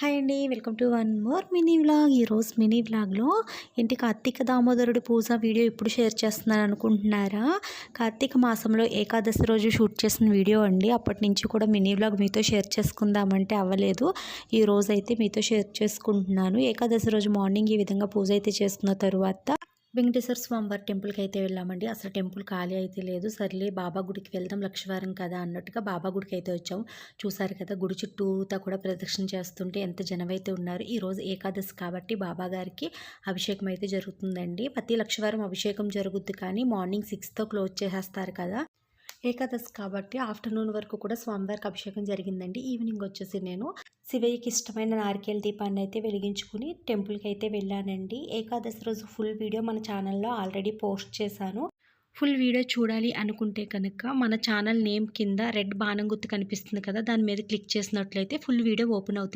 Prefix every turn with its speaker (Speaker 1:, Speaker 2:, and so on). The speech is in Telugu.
Speaker 1: హాయ్ అండి. Welcome to one more mini vlog. ఈరోజు మినీ వ్లాగ్లో ఏంటి కార్తీక దామోదరుడి పూజ వీడియో ఇప్పుడు షేర్ చేస్తున్నాను అనుకుంటున్నారా? కార్తీక మాసంలో ఏకాదశి రోజు షూట్ చేసిన వీడియో అండి. అప్పటి నుంచి కూడా మినీ వ్లాగ్ మీతో షేర్ చేసుకుందామంటే అవ్వలేదు. ఈ రోజు అయితే మీతో షేర్ చేసుకుంటున్నాను. ఏకాదశి రోజు మార్నింగ్ ఈ విధంగా పూజ అయితే చేసుకున్న తరువాత వెంకటేశ్వర స్వామివారి టెంపుల్కి అయితే వెళ్ళామండి. అసలు టెంపుల్ ఖాళీ అయితే లేదు. సర్లే బాబా గుడికి వెళ్దాం, లక్షవారం కదా అన్నట్టుగా బాబా గుడికి అయితే వచ్చాము. చూసారు కదా, గుడి చుట్టూతా కూడా ప్రదక్షిణ చేస్తుంటే ఎంత జనమైతే ఉన్నారు. ఈరోజు ఏకాదశి కాబట్టి బాబా గారికి అభిషేకం అయితే జరుగుతుందండి. ప్రతి లక్షవారం అభిషేకం జరుగుద్ది, కానీ మార్నింగ్ 6తో క్లోజ్ చేసేస్తారు కదా. ఏకాదశి కాబట్టి ఆఫ్టర్నూన్ వరకు కూడా స్వామివారికి అభిషేకం జరిగిందండి. ఈవినింగ్ వచ్చేసి నేను శివయ్యకి ఇష్టమైన నారికేల దీపాన్ని అయితే వెలిగించుకుని టెంపుల్కి అయితే వెళ్ళానండి. ఏకాదశి రోజు ఫుల్ వీడియో మన ఛానల్లో ఆల్రెడీ పోస్ట్ చేశాను. ఫుల్ వీడియో చూడాలి అనుకుంటే కనుక మన ఛానల్ నేమ్ కింద రెడ్ బాణం గుర్తు కనిపిస్తుంది కదా, దాని మీద క్లిక్ చేసినట్లయితే ఫుల్ వీడియో ఓపెన్ అవుతుంది.